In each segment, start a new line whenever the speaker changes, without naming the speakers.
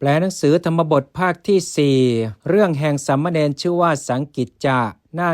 แปลหนังสือธรรมบทภาคที่4เรื่องแห่งสามเณรชื่อว่าสังกิจจะหน้า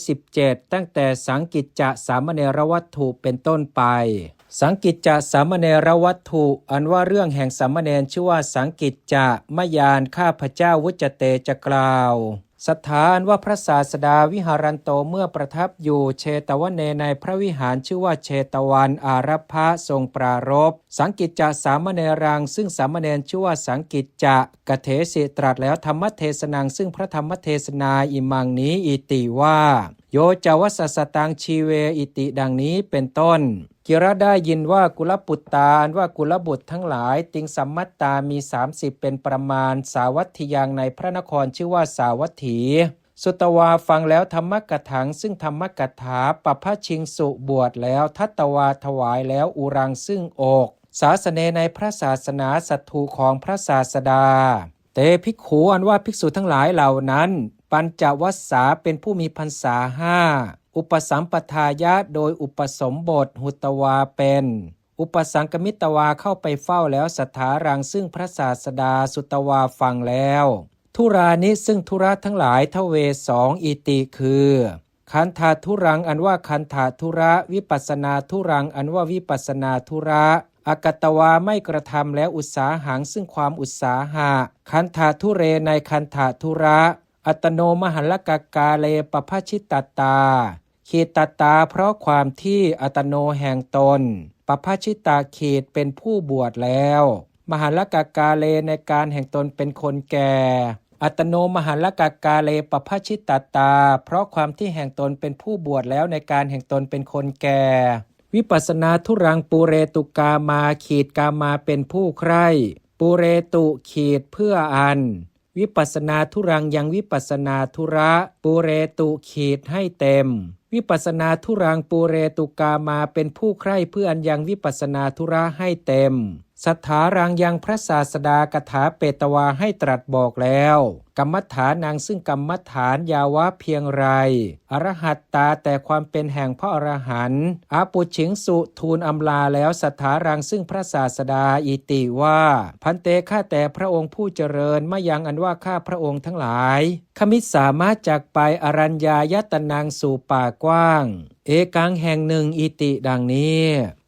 117ตั้งแต่สังกิจจะสามเณรวัตถุเป็นต้นไปสังกิจจะสามเณรวัตถุอันว่าเรื่องแห่งสามเณรชื่อว่าสังกิจจะมยานข้าพเจ้าวุจเตจะกล่าวสถานว่าพระศาสดาวิหารันโตเมื่อประทับอยู่เชตวันเนในพระวิหารชื่อว่าเชตวันอารัพพะทรงปรารภสังกิจจะสามเณรังซึ่งสามเณรชื่อว่าสังกิจจะกเถสิตรัสแล้วธรรมเทศนังซึ่งพระธรรมเทศนาอิมังนี้อิติว่าโยจวัสสตังชีเวอิติดังนี้เป็นต้นกิระได้ยินว่ากุลปุตตาอันว่ากุลบุตรทั้งหลายติงสัมมัตตามี30เป็นประมาณสาวัตถิยังในพระนครชื่อว่าสาวัตถีสุตวาฟังแล้วธรรมกถังซึ่งธรรมกถาปพชิงสุบวชแล้วทัตตวาถวายแล้วอุรังซึ่งอกศาสเนในพระศาสนาสัตถูของพระศาสดาเตภิกขุอันว่าภิกษุทั้งหลายเหล่านั้นปัญจวัสสาเป็นผู้มีพรรษา5อุปสัมปทายะโดยอุปสมบทหุตวาเป็นอุปสังกมิตวาเข้าไปเฝ้าแล้วสัทธารังซึ่งพระศาสดาสุตวาฟังแล้วทุรานิซึ่งธุระทั้งหลายทเวสองอิติคือคันธาทุรังอันว่าคันธาธุระวิปัสสนาทุรังอันว่าวิปัสสนาธุระอากตวาไม่กระทำแล้วอุตสาหังซึ่งความอุตสาหะคันธาทุเรในคันธาธุระอัตโนมหัลลกกาเลปภชิตตาขีดตตาเพราะความที่อัตโนแห่งตนปภชิตาขีดเป็นผู้บวชแล้วมหัลลกกาเลในการแห่งตนเป็นคนแก่อัตโนมหัลลกกาเลปภชิตตาเพราะความที่แห่งตนเป็นผู้บวชแล้วในการแห่งตนเป็นคนแก่วิปัสสนาทุรังปูเรตุกามาขีดกามาเป็นผู้ใคร่ปูเรตุขีดเพื่ออันวิปัสสนาทุรังยังวิปัสสนาธุระปูเรตุขีดให้เต็มวิปัสสนาทุรังปูเรตุกามาเป็นผู้ใคร่เพื่ออันยังวิปัสสนาธุระให้เต็มสัทธารังยังพระศาสดากถาเปตวาให้ตรัสบอกแล้วกรรมฐานังซึ่งกรรมฐานยาวะเพียงไรอรหัตตาแต่ความเป็นแห่งพระอรหันต์อาปุฉิงสุทูลอำลาแล้วสัทธารังซึ่งพระศาสดาอิติว่าพันเตข้าแต่พระองค์ผู้เจริญมะยังอันว่าข้าพระองค์ทั้งหลายขมิสามารถจากไปอรัญญายตนังสู่ป่ากว้างเอกังแห่งหนึ่งอิติดังนี้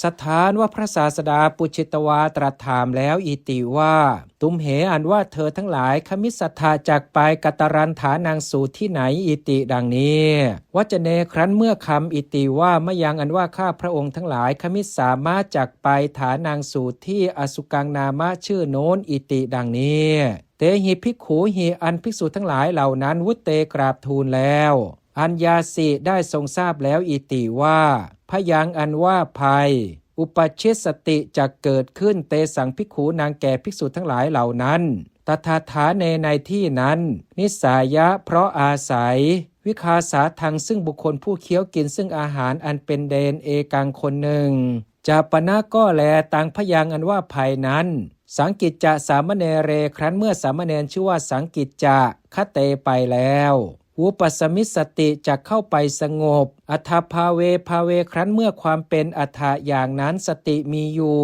สถานว่าพระศาสดาปุจิตวาตรัสถามแล้วอิติว่าตุมเหอันว่าเธอทั้งหลายขมิสัทธาจากไปกตรันฐานังสู่ที่ไหนอิติดังนี้วัจเนครั้นเมื่อคำอิติว่ามะยังอันว่าข้าพระองค์ทั้งหลายขมิสามารถจากไปฐานังสู่ที่อสุกังนามะชื่อโน้นอิติดังนี้เตหิภิกขุหิอันภิกษุทั้งหลายเหล่านั้นวุตเตกราบทูลแล้วอัญญาสิได้ทรงทราบแล้วอิติว่าพยังอันว่าภัยอุปชิสติจะเกิดขึ้นเตสังภิกขุนางแก่ภิกษุทั้งหลายเหล่านั้นตถาฐาเนในที่นั้นนิสายะเพราะอาศัยวิคาสาทังซึ่งบุคคลผู้เคี้ยวกินซึ่งอาหารอันเป็นเดนเอกังคนหนึ่งจาปนะก็แลตังพยังอันว่าภัยนั้นสังกิจจะสามเณเรครั้นเมื่อสามเณรชื่อว่าสังกิจจะคเตไปแล้วอุปสมิสติจะเข้าไปสงบอัฏฐภาเวครั้นเมื่อความเป็นอัฏฐะอย่างนั้นสติมีอยู่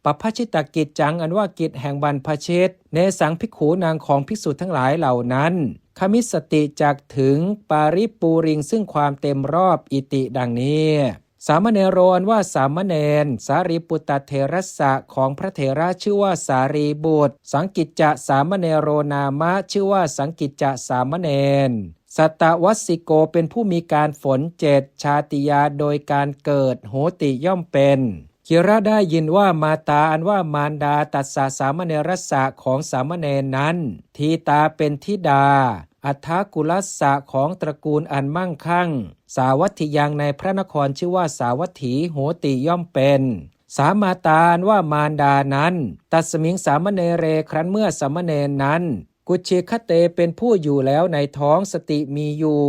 ปภชิตกิจจังอันว่ากิจแห่งบรรพชิตเนสังภิกขุนางของภิกษุทั้งหลายเหล่านั้นขมิสติจักถึงปาริปูริงซึ่งความเต็มรอบอิติดังนี้สามเณโรอันว่าสามเณรสารีปุตตเถระสะของพระเถระชื่อว่าสารีบุตรสังกิจจะสามเณโรนามะชื่อว่าสังกิจจะสามเณรสัตตวัสสิโกเป็นผู้มีการฝน7ชาติยาโดยการเกิดโหติย่อมเป็นกิระได้ยินว่ามาตาอันว่ามารดาตัสสะสามเณรสะของสามเณรนั้นทีตาเป็นธิดาอัฏฐกุลัสสะของตระกูลอันมั่งคั่งสาวัตถิยังในพระนครชื่อว่าสาวัตถีโหติย่อมเป็นสามาตาอันว่ามารดานั้นตัสมิงสามเณเรครั้นเมื่อสามเณรนั้นกุชิคเตเป็นผู้อยู่แล้วในท้องสติมีอยู่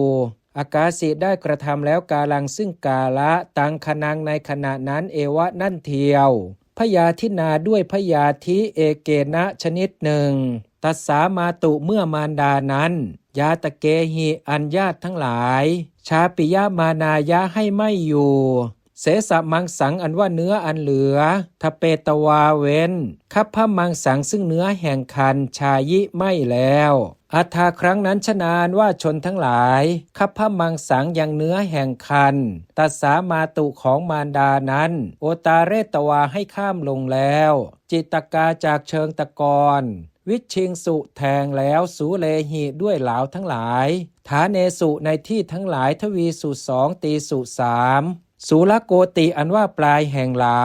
อากาสิได้กระทำแล้วกาลังซึ่งกาละตังคนังในขณะนั้นเอวะนั่นเทียวพยาธินาด้วยพยาธิเอเกนะชนิดหนึ่งตัสสามาตุเมื่อมารดานั้นยาตะเกหิอัญญาตทั้งหลายชาปิยามานายะให้ไม่อยู่ เสสะมังสังอันว่าเนื้ออันเหลือทเปตวาเว้นคัพพมังสังซึ่งเนื้อแห่งคันชายิไม่แล้วอัฏฐาครั้งนั้นชนานว่าชนทั้งหลายคัพพมังสังยังเนื้อแห่งคันตัสสามาตุของมารดานั้นโอตาเรตวาให้ข้ามลงแล้วจิตกาจากเชิงตะกอนวิชิงสุแทงแล้วสูเลหิด้วยเหลาทั้งหลายฐาเนสุในที่ทั้งหลายทวีสุสองตีสุสามสุลโกติอันว่าปลายแห่งเหลา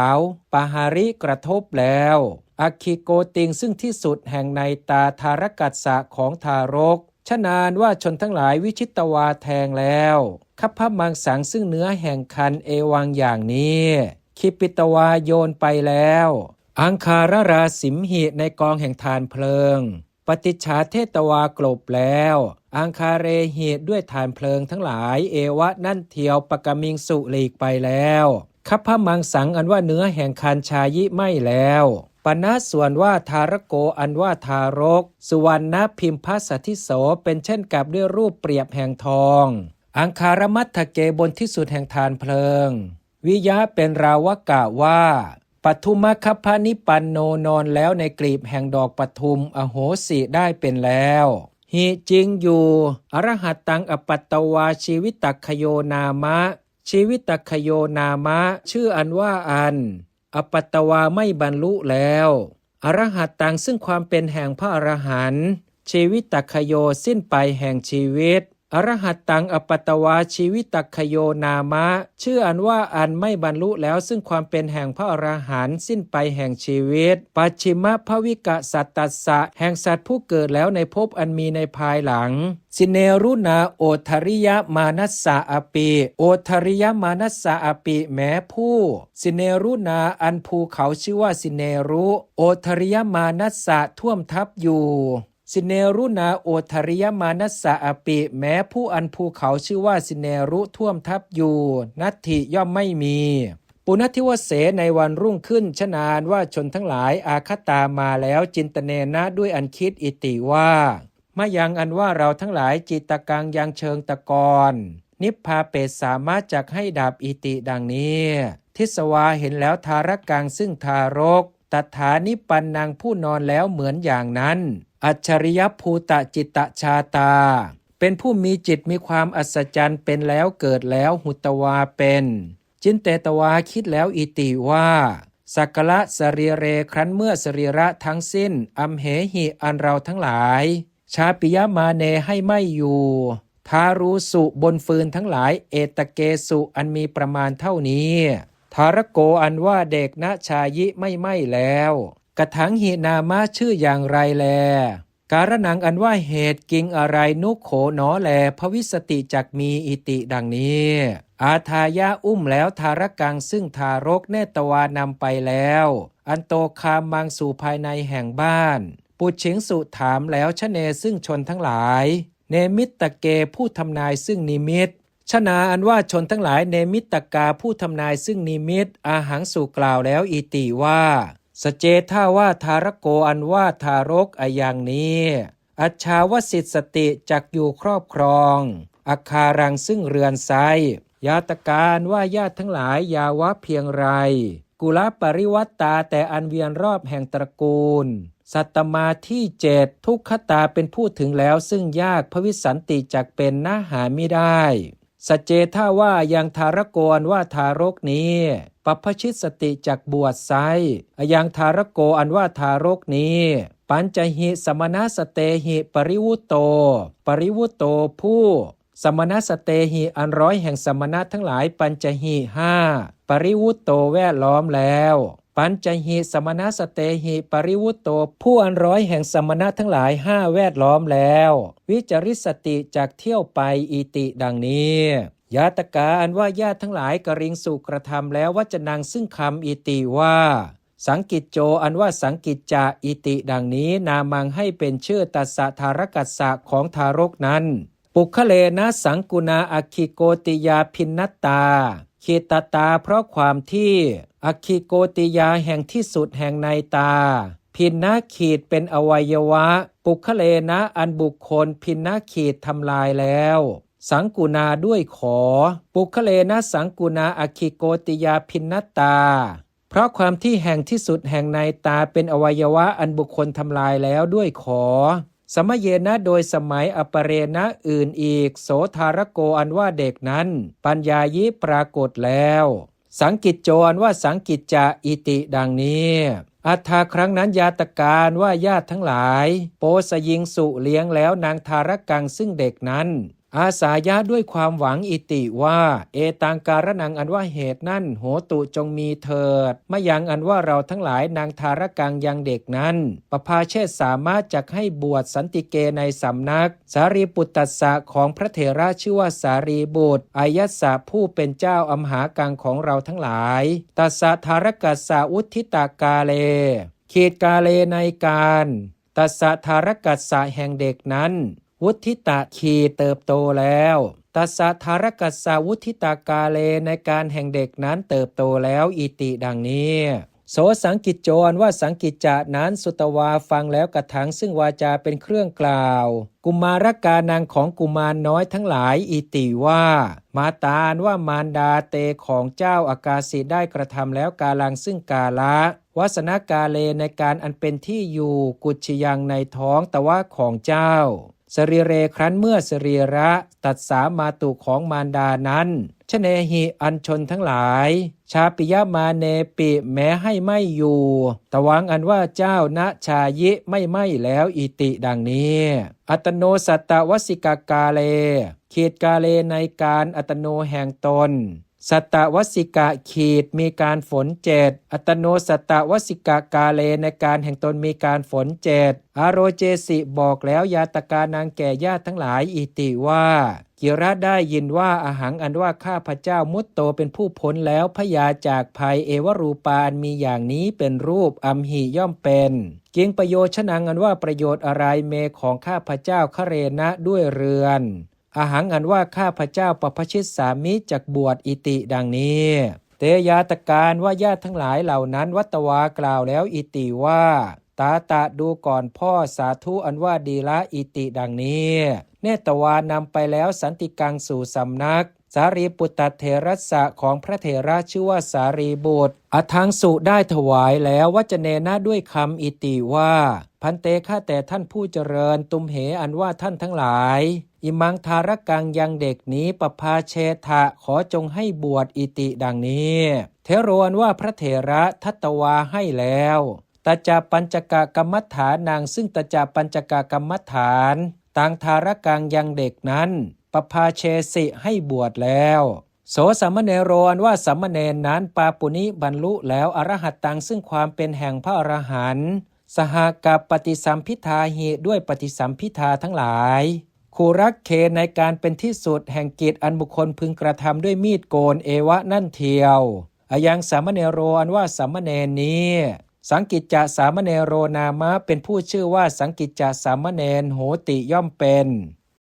ปหาริกระทบแล้วอคิโกติงซึ่งที่สุดแห่งในตาธารกัสสะของทารกชนานว่าชนทั้งหลายวิชิตวาแทงแล้วคัพพมังสังซึ่งเนื้อแห่งคันเอวังอย่างนี้คิปิตวาโยนไปแล้วอังคารราสิมหิในกองแห่งทานเพลิงปฏิจฉาเทตวากลบแล้วอังคาเรหิด้วยฐานเพลิงทั้งหลายเอวะนั่นเทียวปกมิงสุหลีกไปแล้วคัพพมังสังอันว่าเนื้อแห่งคันชายิไม่แล้วปณะส่วนว่าทารโกอันว่าทารกสุวรรณพิมพสัทธิโสเป็นเช่นกับด้วยรูปเปรียบแห่งทองอังคารมัทธเกบนที่สุดแห่งทานเพลิงวิยะเป็นราวกะว่าปทุมคัพพนิปันโนนอนแล้วในกลีบแห่งดอกปทุมอโหสิได้เป็นแล้วหิจริงอยู่อรหัตตังอปัตตวาชีวิตัคโยนามะชีวิตัคโยนามะชื่ออันว่าอันอปัตตวาไม่บรรลุแล้วอรหัตตังซึ่งความเป็นแห่งพระอรหันต์ชีวิตัคโยสิ้นไปแห่งชีวิตอรหัตตังอปัตตวาชีวิตัคโยนามะชื่ออันว่าอันไม่บรรลุแล้วซึ่งความเป็นแห่งพระอรหันต์สิ้นไปแห่งชีวิตปัจฉิมภวิกะสัตตัสสะแห่งสัตว์ผู้เกิดแล้วในภพอันมีในภายหลังสิเนรุนาโอทริยมานัสสะอปิโอทริยมานัสสะอปิแม้ผู้สิเนรุนาอันภูเขาชื่อว่าสิเนรุโอทริยมานัสสะท่วมทับอยู่สิเนรุนาโอทริยมานัสสะอปิแม้ผู้อันภูเขาชื่อว่าสิเนรุท่วมทับอยู่นัตถิย่อมไม่มีปุณทิวเสในวันรุ่งขึ้นชนานว่าชนทั้งหลายอาคตามาแล้วจินตเนนะด้วยอันคิดอิติว่ามายังอันว่าเราทั้งหลายจิตกังยังเชิงตะกอนนิพพาเปตสามารถจักให้ดับอิติดังนี้ทิสวาเห็นแล้วทารกังซึ่งทารกตถานิปันนังผู้นอนแล้วเหมือนอย่างนั้นอัจฉริยภูตจิตตชาตาเป็นผู้มีจิตมีความอัศจรรย์เป็นแล้วเกิดแล้วหุตวาเป็นจินเตตวาคิดแล้วอิติว่าสักกะสรีเรครั้นเมื่อสรีระทั้งสิ้นอัมเหหิอันเราทั้งหลายชาปิยมาเนให้ไม่อยู่ทารุสุบนฟืนทั้งหลายเอตเกสุอันมีประมาณเท่านี้ทารโกอันว่าเด็กณชายิไม่แล้วกถังหินามะชื่ออย่างไรแลการนังอันว่าเหตุกิงอะไรนุโขหนอแลภวิสติจักมีอิติดังนี้อาทายะอุ้มแล้วทารกังซึ่งทารกเนตวานำไปแล้วอันโตคามมังสู่ภายในแห่งบ้านปุฉิงสุถามแล้วชเนซึ่งชนทั้งหลายเนมิตตเกผู้ทำนายซึ่งนิมิตชนาอันว่าชนทั้งหลายเนมิตตกาผู้ทำนายซึ่งนิมิตอาหังสุกล่าวแล้วอิติว่าสเจท่าว่าทารโกอันว่าทารกอย่างนี้อัจฉาวสิทธิสติจักอยู่ครอบครองอาคารังซึ่งเรือนไซยาตการว่าญาติทั้งหลายยาวะเพียงไรกุลปริวัตตาแต่อันเวียนรอบแห่งตระกูลสัตตมาที่7ทุกขตาเป็นผู้ถึงแล้วซึ่งยากภวิสันติจักเป็นน่าหาไม่ได้สเจท่าว่ายังทารโกอันว่าทารกนี้ปัพชิตสติจักบวชไซยังทารโกอันว่าทารกนี้ปัญจหิสมณสเตหิปริวุตโตผู้สมณสเตหิอันร้อยแห่งสมณะทั้งหลายปัญจหิ5ปริวุตโตแวดล้อมแล้วปัญจหิสมณสเตหิปริวุตโตผู้อันร้อยแห่งสมณะทั้งหลาย5แวดล้อมแล้ววิจริสติจากเที่ยวไปอิติดังนี้ยาตกาอันว่าญาติทั้งหลายกริงสุกระทำแล้ววจนังซึ่งคำอิติว่าสังกิจโจอันว่าสังกิจจะอิติดังนี้นามังให้เป็นชื่อตัสสะทารกัสสะของทารกนั้นปุคเลนะสังกุณาอคิโกติยาพินนตาขีตตาเพราะความที่อคิโกติยาแห่งที่สุดแห่งในตาพินนาขีดเป็นอวัยวะปุคเลนะอันบุคคลพินนาขีดทำลายแล้ว สังกุณาด้วยขอปุคเลนะสังกุณาอคิโกติยาพินนตาเพราะความที่แห่งที่สุดแห่งในตาเป็นอวัยวะอันบุคคลทำลายแล้วด้วยขอสมเยนะโดยสมัยอปเรณะอื่นอีกโสธารโกอันว่าเด็กนั้นปัญญายิปรากฏแล้วสังกิจโจอันว่าสังกิจจะอิติดังนี้อัฏฐาครั้งนั้นยาตการว่าญาติทั้งหลายโปสยิงสุเลี้ยงแล้วนางทารกังซึ่งเด็กนั้นอาสายะด้วยความหวังอิติว่าเอตังการนังอันว่าเหตุนั้นโหตุจงมีเถิดมะยังอันว่าเราทั้งหลายนางทารกังยังเด็กนั้นปภาเชษสามารถจักให้บวชสันติเกในสำนักสารีปุตตัสสะของพระเถระชื่อว่าสารีบุตรอายัสสะผู้เป็นเจ้าอมหากังของเราทั้งหลายตัสสะทารกัสสะอุทิตากาเลขีดกาเลในการตัสสะทารกัสสะแห่งเด็กนั้นวุฒิตะขีดเติบโตแล้วตัสสะทารกัสสะวุฒิตากาเลในการแห่งเด็กนั้นเติบโตแล้วอิติดังนี้โสสังกิจโจรว่าสังกิจจะนั้นสุตวาฟังแล้วกระถังซึ่งวาจาเป็นเครื่องกล่าวกุมารกานางของกุมารน้อยทั้งหลายอิติว่ามาตาลว่ามารดาเตของเจ้าอากาสิได้กระทำแล้วกาลังซึ่งกาละวาสนากาเลในการอันเป็นที่อยู่กุจยังในท้องตะวะของเจ้าสรีเรครั้นเมื่อสรีระตัดสามาตุของมารดานั้นชเนหิอัญชนทั้งหลายชาปิยมาเนปิแม้ให้ไม่อยู่ตะวังอันว่าเจ้าณชายิไม่แล้วอิติดังนี้อัตโนสัตตวสิกากาเลขีดกาเลในการอัตโนแห่งตนสัตตวสิกะขีดมีการฝนเจ็ดอัตโนสัตตวสิกากาเลในการแห่งตนมีการฝนเจ็ดอโรเจสิบอกแล้วยาตกานางแก่ญาติทั้งหลายอิติว่ากิระได้ยินว่าอาหังอันว่าข้าพเจ้ามุตโตเป็นผู้พ้นแล้วพยาจากภัยเอวรูปาอันมีอย่างนี้เป็นรูปอัมหิย่อมเป็นเกียงประโยชน์ชนังอันว่าประโยชน์อะไรเมของข้าพเจ้าคะเรณะด้วยเรือนอาหังอันว่าข้าพเจ้าปปชิตสามิจักบวชอิติดังนี้เตยาตการว่าญาติทั้งหลายเหล่านั้นวัตวากล่าวแล้วอิติว่าตาตะดูก่อนพ่อสาธุอันว่าดีละอิติดังนี้เนตวานำไปแล้วสันติกังสู่สำนักสารีปุตตเถรัสสะของพระเถระชื่อว่าสารีบุตรอทังสุได้ถวายแล้ววจเนนะด้วยคำอิติว่าพันเตข้าแต่ท่านผู้เจริญตุมเหอันว่าท่านทั้งหลายอิมังทารกังยังเด็กนี้ปภาเชทะขอจงให้บวชอิติดังนี้เทโรอันว่าพระเถระทัตวาให้แล้วตจาปัญจกกรรมฐานนางซึ่งตจาปัญจกกรรมฐานต่างทารกังยังเด็กนั้นปภาเชสิให้บวชแล้วโสสัมมเนโรอันว่าสัมมเนรนั้นปาปุณิบรรลุแล้วอรหัตตังซึ่งความเป็นแห่งพระอรหันต์สหกับปฏิสัมพิทาหิด้วยปฏิสัมพิทาทั้งหลายคูรักเคในการเป็นที่สุดแห่งกิจอันบุคคลพึงกระทำด้วยมีดโกนเอวะนั่นเทียวอายังสัมมเนโรอันว่าสัมมเนรนี้สังกิจจะสามเณโรนามะเป็นผู้ชื่อว่าสังกิจจะสามเณรโหติย่อมเป็น